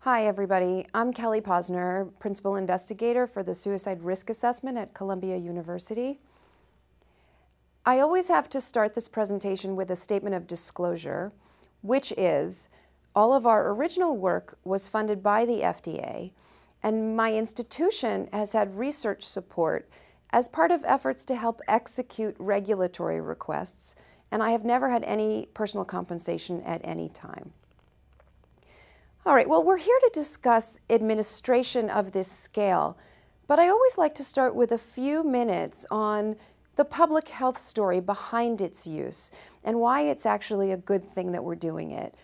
Hi everybody, I'm Kelly Posner, Principal Investigator for the Suicide Risk Assessment at Columbia University. I always have to start this presentation with a statement of disclosure, which is all of our original work was funded by the FDA, and my institution has had research support as part of efforts to help execute regulatory requests, and I have never had any personal compensation at any time. All right, well, we're here to discuss administration of this scale, but I always like to start with a few minutes on the public health story behind its use and why it's actually a good thing that we're doing it.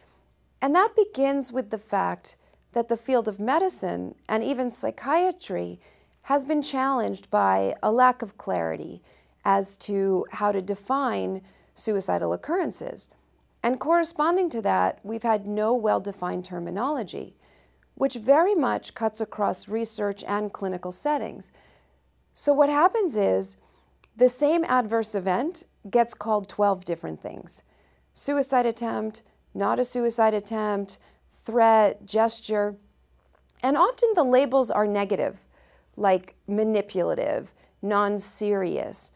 And that begins with the fact that the field of medicine and even psychiatry has been challenged by a lack of clarity as to how to define suicidal occurrences. And corresponding to that, we've had no well-defined terminology, which very much cuts across research and clinical settings. So what happens is the same adverse event gets called 12 different things. Suicide attempt, not a suicide attempt, threat, gesture, and often the labels are negative, like manipulative, non-serious,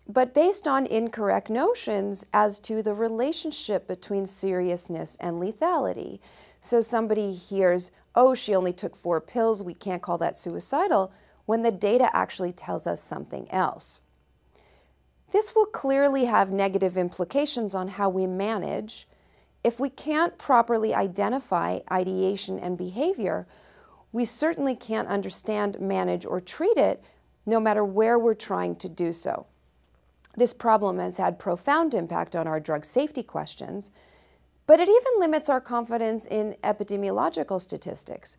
but based on incorrect notions as to the relationship between seriousness and lethality. So somebody hears, oh, she only took 4 pills, we can't call that suicidal, when the data actually tells us something else. This will clearly have negative implications on how we manage. If we can't properly identify ideation and behavior, we certainly can't understand, manage, or treat it, no matter where we're trying to do so. This problem has had profound impact on our drug safety questions, but it even limits our confidence in epidemiological statistics,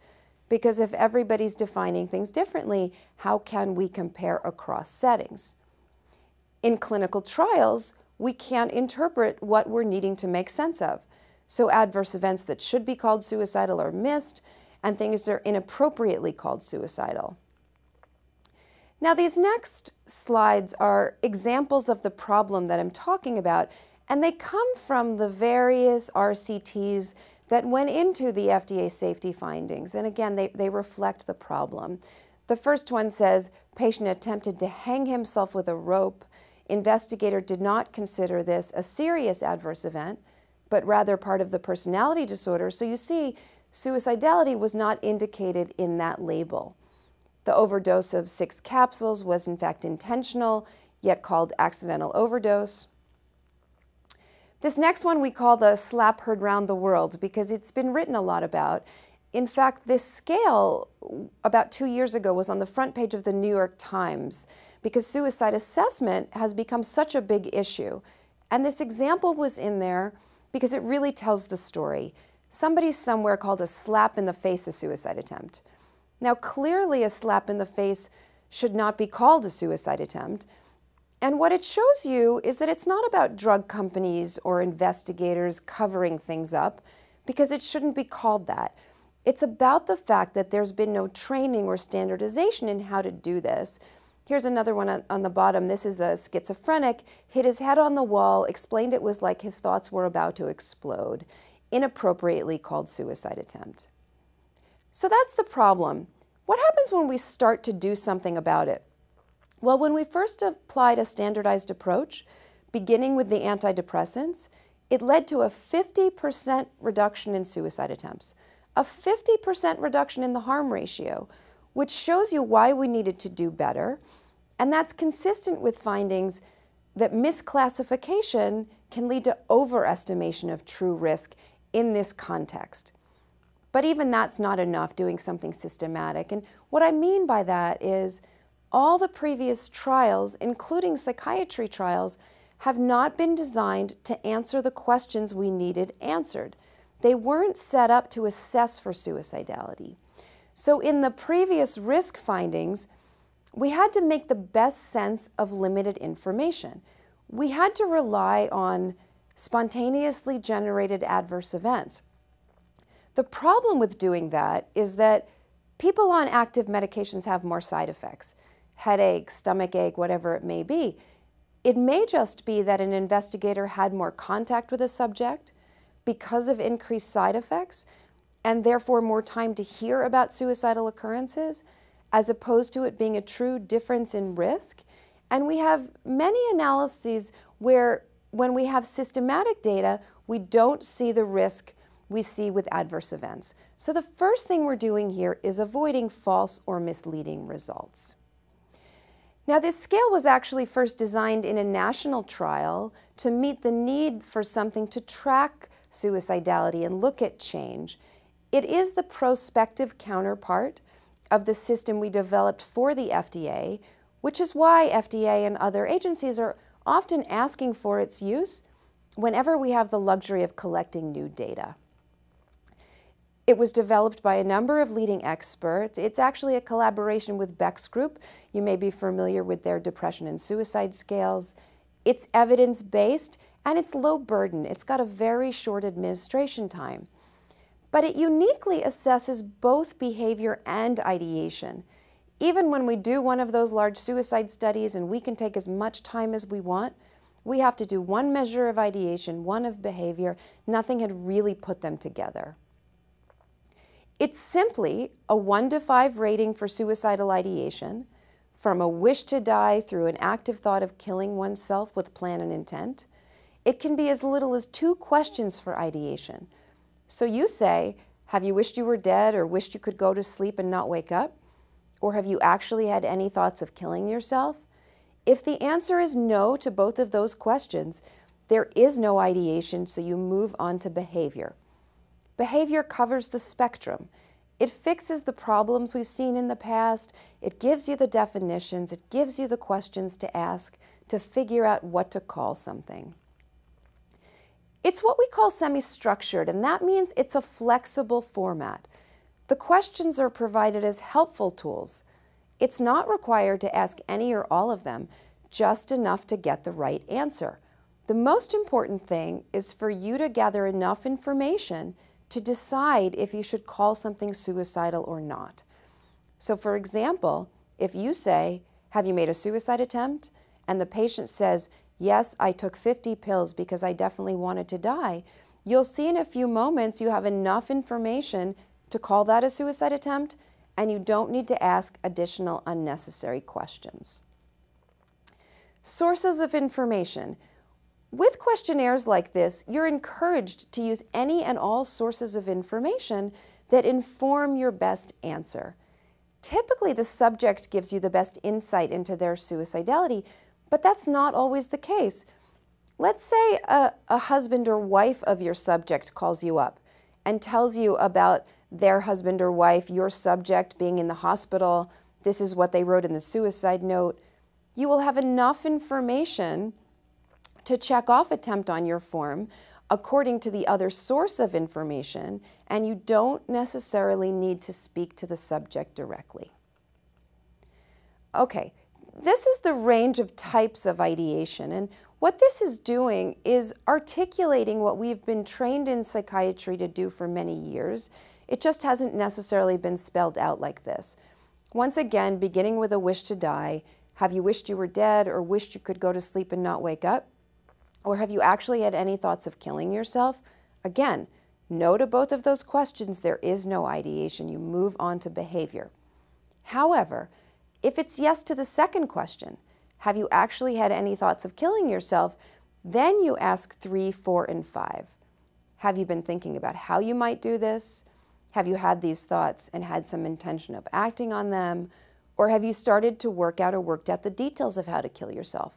because if everybody's defining things differently, how can we compare across settings? In clinical trials, we can't interpret what we're needing to make sense of. So adverse events that should be called suicidal are missed, and things that are inappropriately called suicidal. Now, these next slides are examples of the problem that I'm talking about, and they come from the various RCTs that went into the FDA safety findings. And again, they reflect the problem. The first one says, patient attempted to hang himself with a rope. Investigator did not consider this a serious adverse event, but rather part of the personality disorder. So you see, suicidality was not indicated in that label. The overdose of 6 capsules was in fact intentional, yet called accidental overdose. This next one we call the slap heard round the world because it's been written a lot about. In fact, this scale about 2 years ago was on the front page of the New York Times because suicide assessment has become such a big issue. And this example was in there because it really tells the story. Somebody somewhere called a slap in the face a suicide attempt. Now, clearly a slap in the face should not be called a suicide attempt. And what it shows you is that it's not about drug companies or investigators covering things up, because it shouldn't be called that. It's about the fact that there's been no training or standardization in how to do this. Here's another one on the bottom. This is a schizophrenic, hit his head on the wall, explained it was like his thoughts were about to explode, inappropriately called suicide attempt. So that's the problem. What happens when we start to do something about it? Well, when we first applied a standardized approach, beginning with the antidepressants, it led to a 50% reduction in suicide attempts, a 50% reduction in the harm ratio, which shows you why we needed to do better. And that's consistent with findings that misclassification can lead to overestimation of true risk in this context. But even that's not enough, doing something systematic. And what I mean by that is all the previous trials, including psychiatry trials, have not been designed to answer the questions we needed answered. They weren't set up to assess for suicidality. So in the previous risk findings, we had to make the best sense of limited information. We had to rely on spontaneously generated adverse events. The problem with doing that is that people on active medications have more side effects, headache, stomachache, whatever it may be. It may just be that an investigator had more contact with a subject because of increased side effects, and therefore more time to hear about suicidal occurrences, as opposed to it being a true difference in risk. And we have many analyses where when we have systematic data, we don't see the risk we see with adverse events. So the first thing we're doing here is avoiding false or misleading results. Now, this scale was actually first designed in a national trial to meet the need for something to track suicidality and look at change. It is the prospective counterpart of the system we developed for the FDA, which is why FDA and other agencies are often asking for its use whenever we have the luxury of collecting new data. It was developed by a number of leading experts. It's actually a collaboration with Beck's group. You may be familiar with their depression and suicide scales. It's evidence-based and it's low burden. It's got a very short administration time. But it uniquely assesses both behavior and ideation. Even when we do one of those large suicide studies and we can take as much time as we want, we have to do one measure of ideation, one of behavior. Nothing had really put them together. It's simply a 1 to 5 rating for suicidal ideation, from a wish to die through an active thought of killing oneself with plan and intent. It can be as little as 2 questions for ideation. So you say, have you wished you were dead or wished you could go to sleep and not wake up? Or have you actually had any thoughts of killing yourself? If the answer is no to both of those questions, there is no ideation, so you move on to behavior. Behavior covers the spectrum. It fixes the problems we've seen in the past. It gives you the definitions. It gives you the questions to ask to figure out what to call something. It's what we call semi-structured, and that means it's a flexible format. The questions are provided as helpful tools. It's not required to ask any or all of them, just enough to get the right answer. The most important thing is for you to gather enough information to decide if you should call something suicidal or not. So for example, if you say, have you made a suicide attempt? And the patient says, yes, I took 50 pills because I definitely wanted to die, you'll see in a few moments you have enough information to call that a suicide attempt, and you don't need to ask additional unnecessary questions. Sources of information. With questionnaires like this, you're encouraged to use any and all sources of information that inform your best answer. Typically, the subject gives you the best insight into their suicidality, but that's not always the case. Let's say a husband or wife of your subject calls you up and tells you about their husband or wife, your subject, being in the hospital. This is what they wrote in the suicide note. You will have enough information to check off attempt on your form according to the other source of information, and you don't necessarily need to speak to the subject directly. Okay, this is the range of types of ideation, and what this is doing is articulating what we've been trained in psychiatry to do for many years. It just hasn't necessarily been spelled out like this. Once again, beginning with a wish to die, have you wished you were dead or wished you could go to sleep and not wake up? Or have you actually had any thoughts of killing yourself? Again, no to both of those questions, there is no ideation. You move on to behavior. However, if it's yes to the second question, have you actually had any thoughts of killing yourself? Then you ask 3, 4, and 5. Have you been thinking about how you might do this? Have you had these thoughts and had some intention of acting on them? Or have you started to work out or worked out the details of how to kill yourself?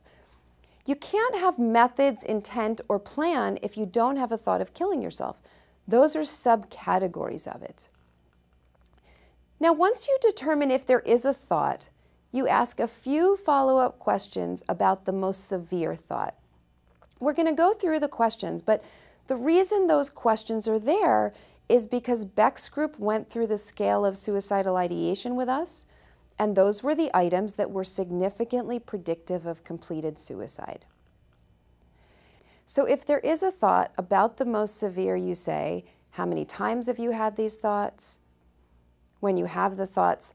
You can't have methods, intent, or plan if you don't have a thought of killing yourself. Those are subcategories of it. Now, once you determine if there is a thought, you ask a few follow-up questions about the most severe thought. We're going to go through the questions, but the reason those questions are there is because Beck's group went through the scale of suicidal ideation with us, and those were the items that were significantly predictive of completed suicide. So if there is a thought about the most severe, you say, how many times have you had these thoughts? When you have the thoughts,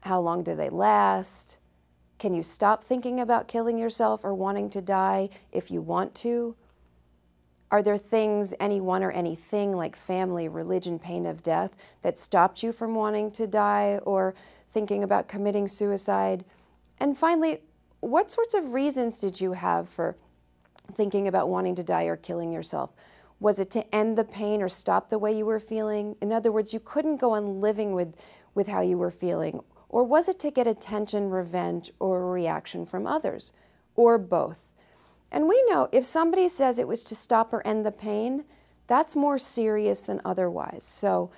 how long do they last? Can you stop thinking about killing yourself or wanting to die if you want to? Are there things, anyone or anything like family, religion, pain of death, that stopped you from wanting to die or thinking about committing suicide? And finally, what sorts of reasons did you have for thinking about wanting to die or killing yourself? Was it to end the pain or stop the way you were feeling? In other words, you couldn't go on living with how you were feeling. Or was it to get attention, revenge, or a reaction from others? Or both? And we know if somebody says it was to stop or end the pain, that's more serious than otherwise. So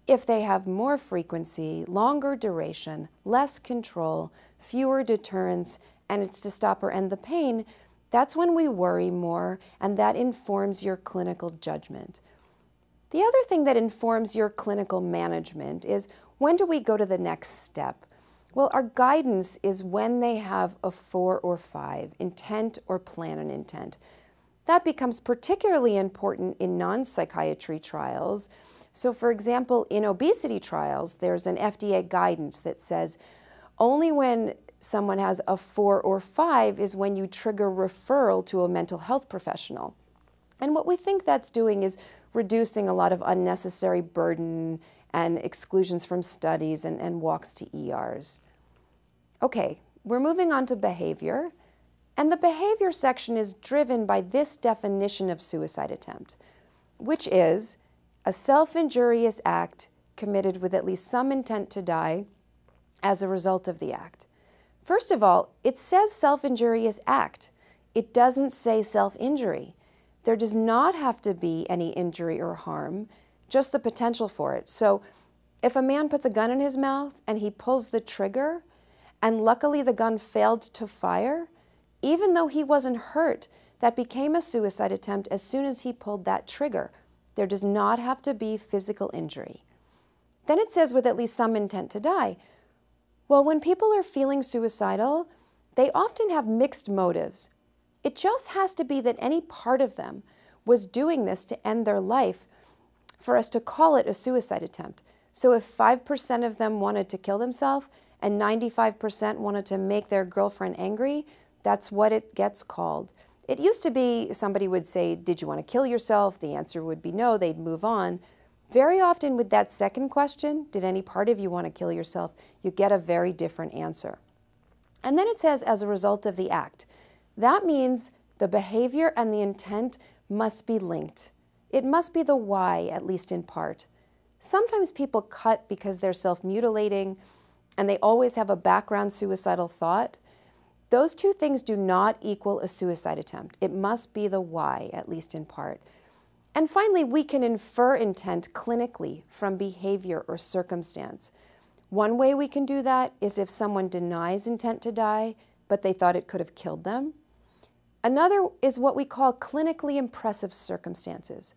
if they have more frequency, longer duration, less control, fewer deterrents, and it's to stop or end the pain, that's when we worry more, and that informs your clinical judgment. The other thing that informs your clinical management is, when do we go to the next step? Well, our guidance is when they have a 4 or 5, intent or plan an intent. That becomes particularly important in non-psychiatry trials. So for example, in obesity trials, there's an FDA guidance that says only when someone has a 4 or 5 is when you trigger referral to a mental health professional. And what we think that's doing is reducing a lot of unnecessary burden and exclusions from studies and walks to ERs. Okay, we're moving on to behavior. And the behavior section is driven by this definition of suicide attempt, which is a self-injurious act committed with at least some intent to die as a result of the act. First of all, it says self-injurious act. It doesn't say self-injury. There does not have to be any injury or harm, just the potential for it. So if a man puts a gun in his mouth and he pulls the trigger, and luckily the gun failed to fire, even though he wasn't hurt, that became a suicide attempt as soon as he pulled that trigger. There does not have to be physical injury. Then it says with at least some intent to die. Well, when people are feeling suicidal, they often have mixed motives. It just has to be that any part of them was doing this to end their life for us to call it a suicide attempt. So if 5% of them wanted to kill themselves and 95% wanted to make their girlfriend angry, that's what it gets called. It used to be somebody would say, did you want to kill yourself? The answer would be no, they'd move on. Very often with that second question, did any part of you want to kill yourself, you get a very different answer. And then it says, as a result of the act. That means the behavior and the intent must be linked. It must be the why, at least in part. Sometimes people cut because they're self-mutilating and they always have a background suicidal thought. Those two things do not equal a suicide attempt. It must be the why, at least in part. And finally, we can infer intent clinically from behavior or circumstance. One way we can do that is if someone denies intent to die, but they thought it could have killed them. Another is what we call clinically impressive circumstances.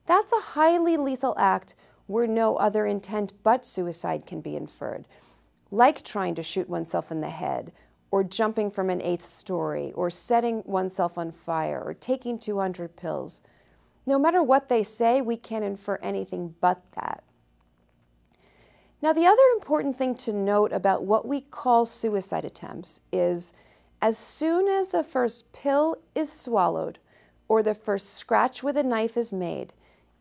That's a highly lethal act where no other intent but suicide can be inferred, like trying to shoot oneself in the head, or jumping from an 8th story, or setting oneself on fire, or taking 200 pills. No matter what they say, we can't infer anything but that. Now, the other important thing to note about what we call suicide attempts is, as soon as the first pill is swallowed, or the first scratch with a knife is made,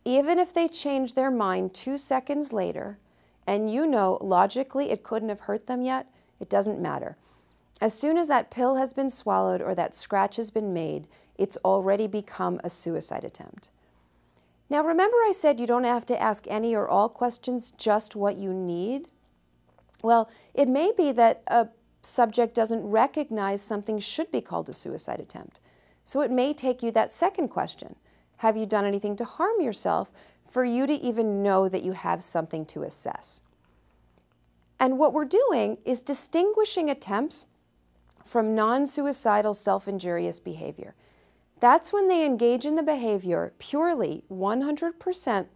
even if they change their mind 2 seconds later, and you know logically it couldn't have hurt them yet, it doesn't matter. As soon as that pill has been swallowed or that scratch has been made, it's already become a suicide attempt. Now remember I said you don't have to ask any or all questions, just what you need? Well, it may be that a subject doesn't recognize something should be called a suicide attempt. So it may take you that second question. Have you done anything to harm yourself for you to even know that you have something to assess? And what we're doing is distinguishing attempts from non-suicidal self-injurious behavior. That's when they engage in the behavior purely 100%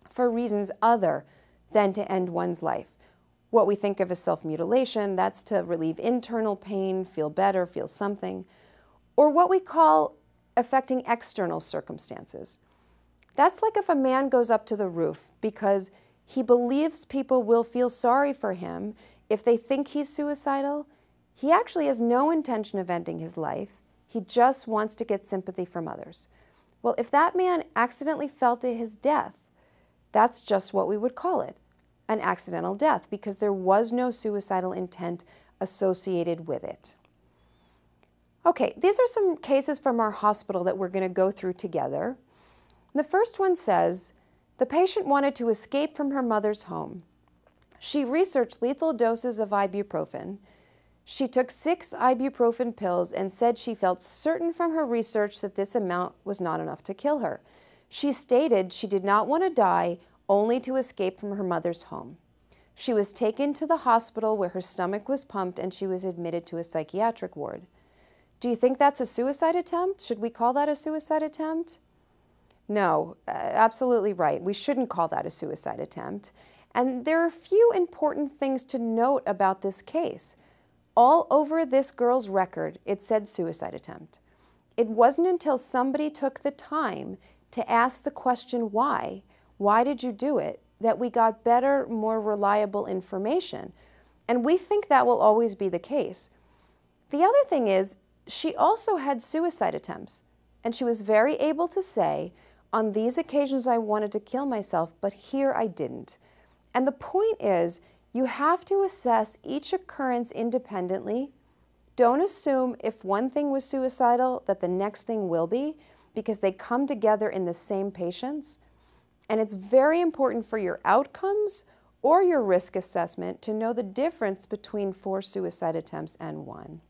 for reasons other than to end one's life. What we think of as self-mutilation, that's to relieve internal pain, feel better, feel something, or what we call affecting external circumstances. That's like if a man goes up to the roof because he believes people will feel sorry for him if they think he's suicidal. He actually has no intention of ending his life. He just wants to get sympathy from others. Well, if that man accidentally fell to his death, that's just what we would call it, an accidental death, because there was no suicidal intent associated with it. Okay, these are some cases from our hospital that we're going to go through together. The first one says, the patient wanted to escape from her mother's home. She researched lethal doses of ibuprofen. She took 6 ibuprofen pills and said she felt certain from her research that this amount was not enough to kill her. She stated she did not want to die, only to escape from her mother's home. She was taken to the hospital where her stomach was pumped and she was admitted to a psychiatric ward. Do you think that's a suicide attempt? Should we call that a suicide attempt? No, absolutely right. We shouldn't call that a suicide attempt. And there are a few important things to note about this case. All over this girl's record, it said suicide attempt. It wasn't until somebody took the time to ask the question why did you do it, that we got better, more reliable information. And we think that will always be the case. The other thing is, she also had suicide attempts, and she was very able to say, on these occasions I wanted to kill myself, but here I didn't. And the point is, you have to assess each occurrence independently. Don't assume if one thing was suicidal that the next thing will be, because they come together in the same patients. And it's very important for your outcomes or your risk assessment to know the difference between 4 suicide attempts and 1.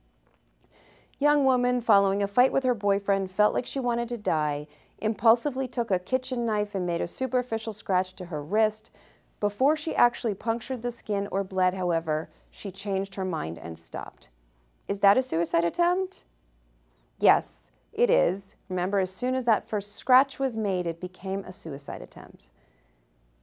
Young woman following a fight with her boyfriend felt like she wanted to die, impulsively took a kitchen knife and made a superficial scratch to her wrist. Before she actually punctured the skin or bled, however, she changed her mind and stopped. Is that a suicide attempt? Yes, it is. Remember, as soon as that first scratch was made, it became a suicide attempt.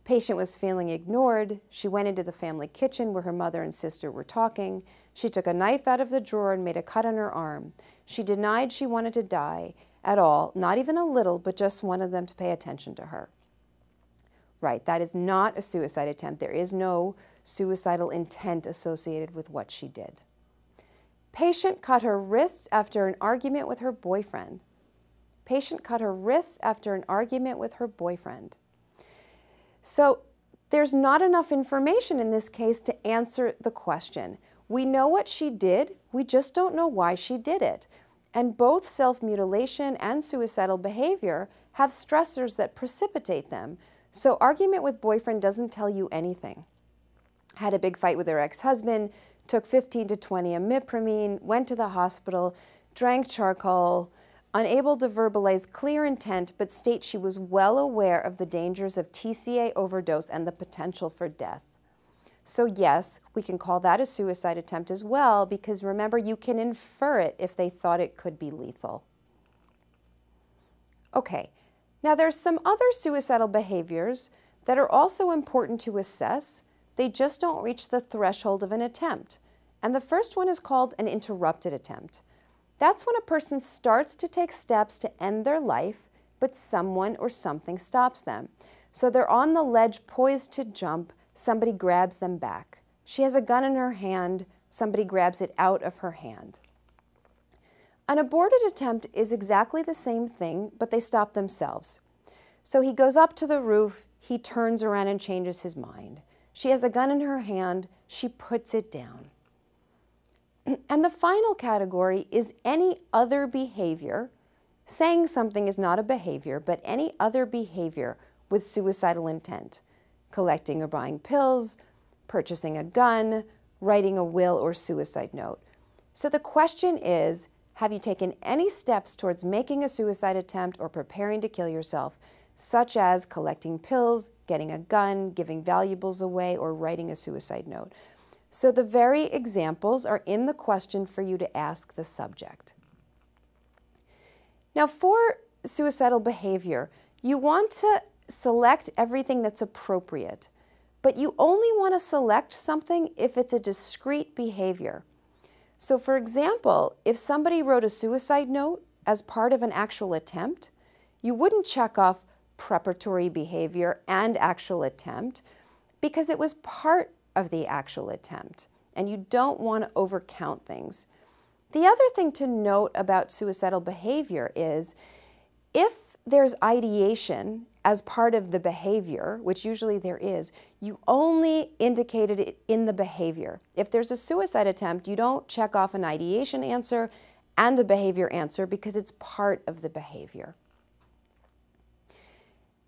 Patient was feeling ignored. She went into the family kitchen where her mother and sister were talking. She took a knife out of the drawer and made a cut on her arm. She denied she wanted to die at all, not even a little, but just wanted them to pay attention to her. Right, that is not a suicide attempt. There is no suicidal intent associated with what she did. Patient cut her wrists after an argument with her boyfriend. Patient cut her wrists after an argument with her boyfriend. So there's not enough information in this case to answer the question. We know what she did, we just don't know why she did it. And both self-mutilation and suicidal behavior have stressors that precipitate them. So argument with boyfriend doesn't tell you anything. Had a big fight with her ex-husband, took 15 to 20 imipramine, went to the hospital, drank charcoal, unable to verbalize clear intent, but states she was well aware of the dangers of TCA overdose and the potential for death. So yes, we can call that a suicide attempt as well, because remember, you can infer it if they thought it could be lethal. Okay, now there's some other suicidal behaviors that are also important to assess. They just don't reach the threshold of an attempt. And the first one is called an interrupted attempt. That's when a person starts to take steps to end their life, but someone or something stops them. So they're on the ledge poised to jump, somebody grabs them back. She has a gun in her hand, somebody grabs it out of her hand. An aborted attempt is exactly the same thing, but they stop themselves. So he goes up to the roof, he turns around and changes his mind. She has a gun in her hand, she puts it down. And the final category is any other behavior. Saying something is not a behavior, but any other behavior with suicidal intent. Collecting or buying pills, purchasing a gun, writing a will or suicide note. So the question is, have you taken any steps towards making a suicide attempt or preparing to kill yourself, such as collecting pills, getting a gun, giving valuables away, or writing a suicide note? So the very examples are in the question for you to ask the subject. Now for suicidal behavior, you want to select everything that's appropriate, but you only want to select something if it's a discrete behavior. So for example, if somebody wrote a suicide note as part of an actual attempt, you wouldn't check off preparatory behavior and actual attempt because it was part of the actual attempt, and you don't want to overcount things. The other thing to note about suicidal behavior is if there's ideation as part of the behavior, which usually there is, you only indicated it in the behavior. If there's a suicide attempt, you don't check off an ideation answer and a behavior answer because it's part of the behavior.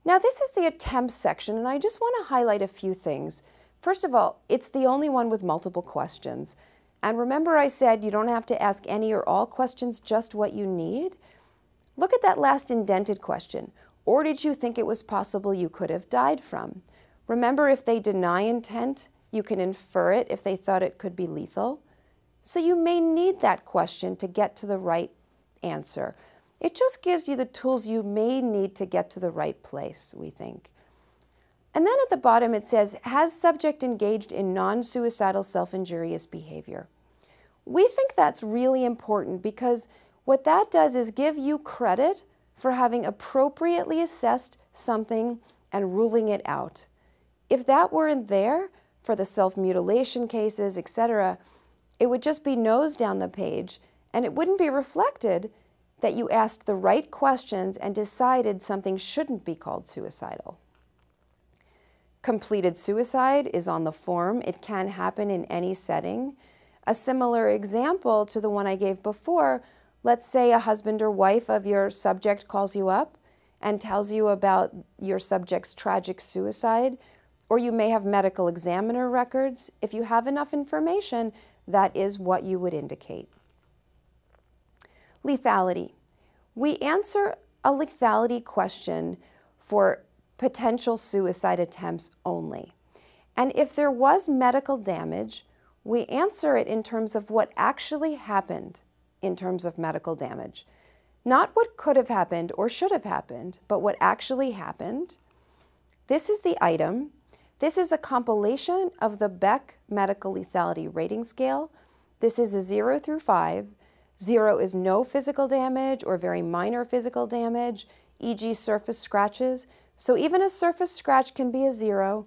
Now this is the attempts section, and I just want to highlight a few things. First of all, it's the only one with multiple questions. And remember I said you don't have to ask any or all questions, just what you need? Look at that last indented question. Or did you think it was possible you could have died from? Remember, if they deny intent, you can infer it if they thought it could be lethal. So you may need that question to get to the right answer. It just gives you the tools you may need to get to the right place, we think. And then at the bottom it says, has subject engaged in non-suicidal self-injurious behavior? We think that's really important because what that does is give you credit for having appropriately assessed something and ruling it out. If that weren't there for the self-mutilation cases, etc., it would just be nose down the page, and it wouldn't be reflected that you asked the right questions and decided something shouldn't be called suicidal. Completed suicide is on the form. It can happen in any setting. A similar example to the one I gave before, let's say a husband or wife of your subject calls you up and tells you about your subject's tragic suicide, or you may have medical examiner records. If you have enough information, that is what you would indicate. Lethality. We answer a lethality question for potential suicide attempts only. And if there was medical damage, we answer it in terms of what actually happened in terms of medical damage. Not what could have happened or should have happened, but what actually happened. This is the item. This is a compilation of the Beck Medical Lethality Rating Scale. This is a 0 through 5. 0 is no physical damage or very minor physical damage, e.g. surface scratches. So even a surface scratch can be a 0.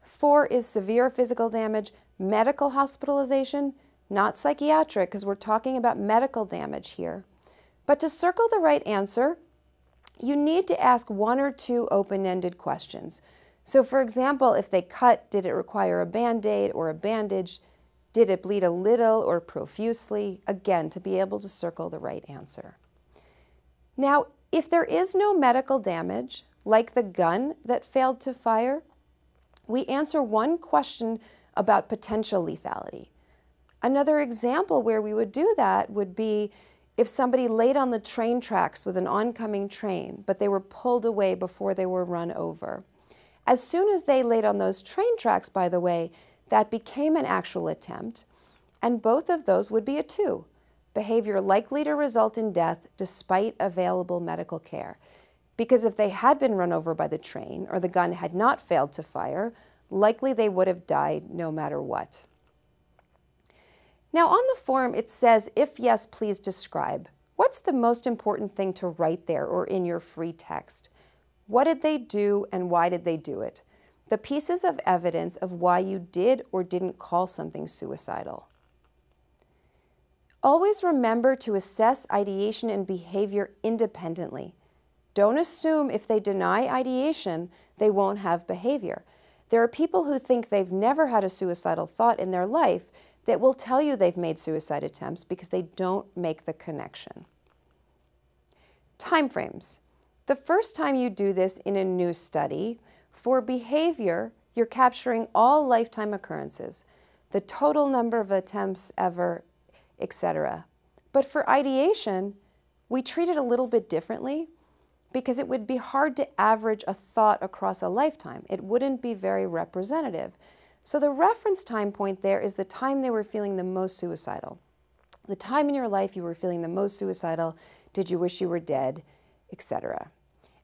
4 is severe physical damage, medical hospitalization, not psychiatric, because we're talking about medical damage here. But to circle the right answer, you need to ask one or two open-ended questions. So for example, if they cut, did it require a Band-Aid or a bandage? Did it bleed a little or profusely? Again, to be able to circle the right answer. Now, if there is no medical damage, like the gun that failed to fire, we answer one question about potential lethality. Another example where we would do that would be if somebody laid on the train tracks with an oncoming train, but they were pulled away before they were run over. As soon as they laid on those train tracks, by the way, that became an actual attempt, and both of those would be a 2. Behavior likely to result in death despite available medical care. Because if they had been run over by the train or the gun had not failed to fire, likely they would have died no matter what. Now on the form it says, if yes, please describe. What's the most important thing to write there or in your free text? What did they do and why did they do it? The pieces of evidence of why you did or didn't call something suicidal. Always remember to assess ideation and behavior independently. Don't assume if they deny ideation, they won't have behavior. There are people who think they've never had a suicidal thought in their life that will tell you they've made suicide attempts because they don't make the connection. Timeframes. The first time you do this in a new study, for behavior, you're capturing all lifetime occurrences, the total number of attempts ever, etc. But for ideation, we treat it a little bit differently because it would be hard to average a thought across a lifetime. It wouldn't be very representative. So the reference time point there is the time they were feeling the most suicidal. The time in your life you were feeling the most suicidal, did you wish you were dead, etc.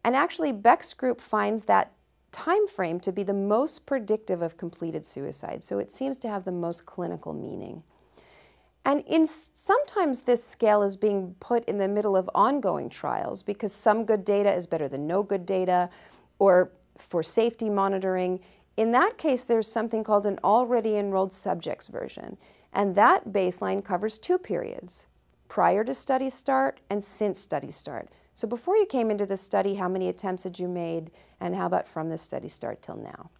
And actually Beck's group finds that time frame to be the most predictive of completed suicide, so it seems to have the most clinical meaning. And sometimes this scale is being put in the middle of ongoing trials because some good data is better than no good data, or for safety monitoring. In that case, there's something called an already enrolled subjects version, and that baseline covers 2 periods, prior to study start and since study start. So before you came into the study, how many attempts had you made, and how about from the study start till now?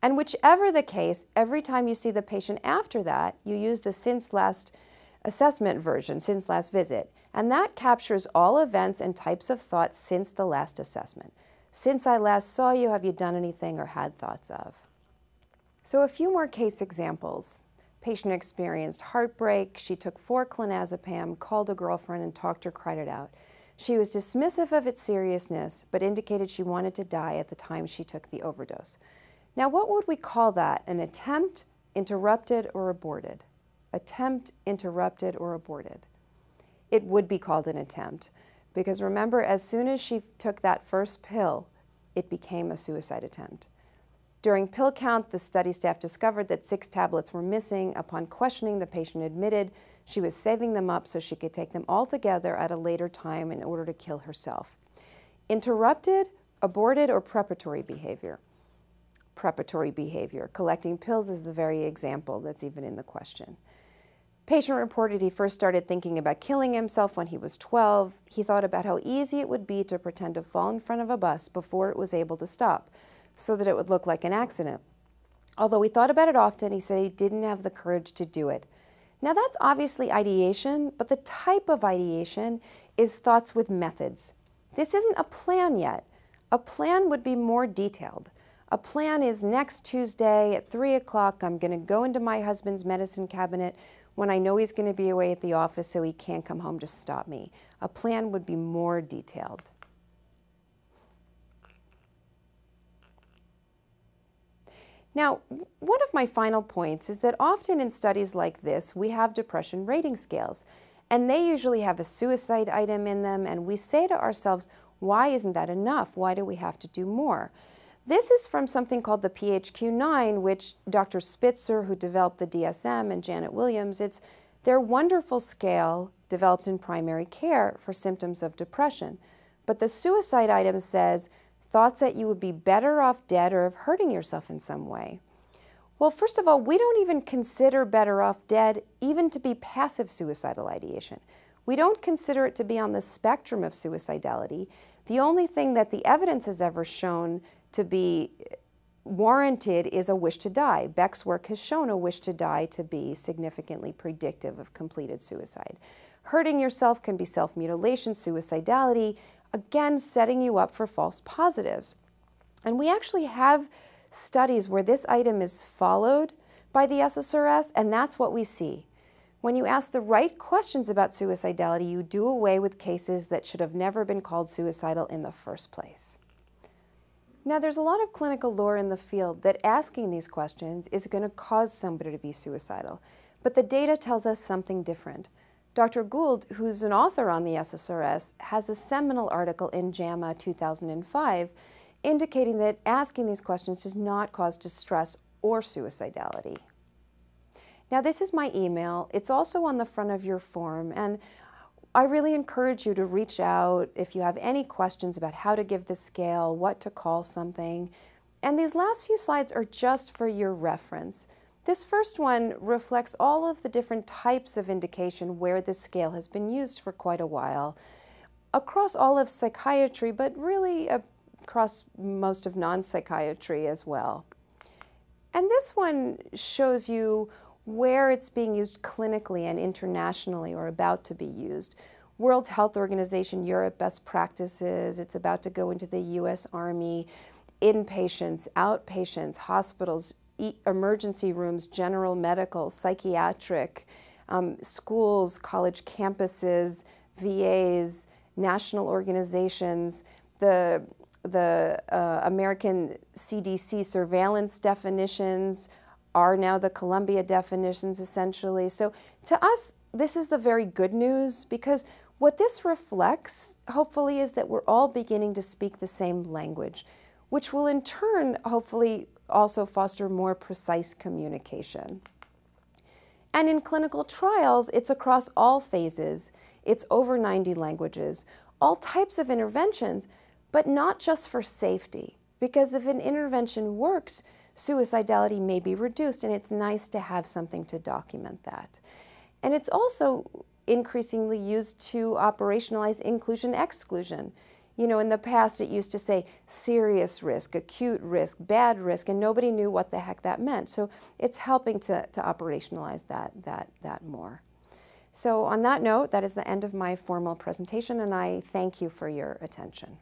And whichever the case, every time you see the patient after that, you use the since last assessment version, since last visit, and that captures all events and types of thoughts since the last assessment. Since I last saw you, have you done anything or had thoughts of? So a few more case examples. Patient experienced heartbreak. She took 4 clonazepam, called a girlfriend, and talked her, cried it out. She was dismissive of its seriousness, but indicated she wanted to die at the time she took the overdose. Now, what would we call that? An attempt, interrupted, or aborted? Attempt, interrupted, or aborted? It would be called an attempt, because remember, as soon as she took that first pill, it became a suicide attempt. During pill count, the study staff discovered that 6 tablets were missing. Upon questioning, the patient admitted she was saving them up so she could take them all together at a later time in order to kill herself. Interrupted, aborted, or preparatory behavior? Preparatory behavior. Collecting pills is the very example that's even in the question. Patient reported he first started thinking about killing himself when he was 12. He thought about how easy it would be to pretend to fall in front of a bus before it was able to stop, so that it would look like an accident. Although he thought about it often, he said he didn't have the courage to do it. Now that's obviously ideation, but the type of ideation is thoughts with methods. This isn't a plan yet. A plan would be more detailed. A plan is next Tuesday at 3 o'clock, I'm going to go into my husband's medicine cabinet when I know he's going to be away at the office so he can't come home to stop me. A plan would be more detailed. Now, one of my final points is that often in studies like this, we have depression rating scales, and they usually have a suicide item in them, and we say to ourselves, why isn't that enough? Why do we have to do more? This is from something called the PHQ-9, which Dr. Spitzer, who developed the DSM, and Janet Williams, it's their wonderful scale developed in primary care for symptoms of depression. But the suicide item says, thoughts that you would be better off dead or of hurting yourself in some way. Well, first of all, we don't even consider better off dead even to be passive suicidal ideation. We don't consider it to be on the spectrum of suicidality. The only thing that the evidence has ever shown to be warranted is a wish to die. Beck's work has shown a wish to die to be significantly predictive of completed suicide. Hurting yourself can be self-mutilation, suicidality, again, setting you up for false positives. And we actually have studies where this item is followed by the SSRS, and that's what we see. When you ask the right questions about suicidality, you do away with cases that should have never been called suicidal in the first place. Now, there's a lot of clinical lore in the field that asking these questions is going to cause somebody to be suicidal, but the data tells us something different. Dr. Gould, who's an author on the SSRS, has a seminal article in JAMA 2005 indicating that asking these questions does not cause distress or suicidality. Now, this is my email. It's also on the front of your form, and I really encourage you to reach out if you have any questions about how to give the scale, what to call something. And these last few slides are just for your reference. This first one reflects all of the different types of indication where this scale has been used for quite a while, across all of psychiatry, but really across most of non-psychiatry as well. And this one shows you where it's being used clinically and internationally or about to be used. World Health Organization, Europe, best practices. It's about to go into the US Army, inpatients, outpatients, hospitals, emergency rooms, general medical, psychiatric, schools, college campuses, VAs, national organizations, the American CDC surveillance definitions are now the Columbia definitions, essentially. So to us, this is the very good news, because what this reflects, hopefully, is that we're all beginning to speak the same language, which will in turn, hopefully, also foster more precise communication. And in clinical trials, it's across all phases. It's over 90 languages, all types of interventions, but not just for safety, because if an intervention works, suicidality may be reduced, and it's nice to have something to document that. And it's also increasingly used to operationalize inclusion-exclusion. You know, in the past it used to say serious risk, acute risk, bad risk, and nobody knew what the heck that meant. So it's helping to operationalize that more. So on that note, that is the end of my formal presentation, and I thank you for your attention.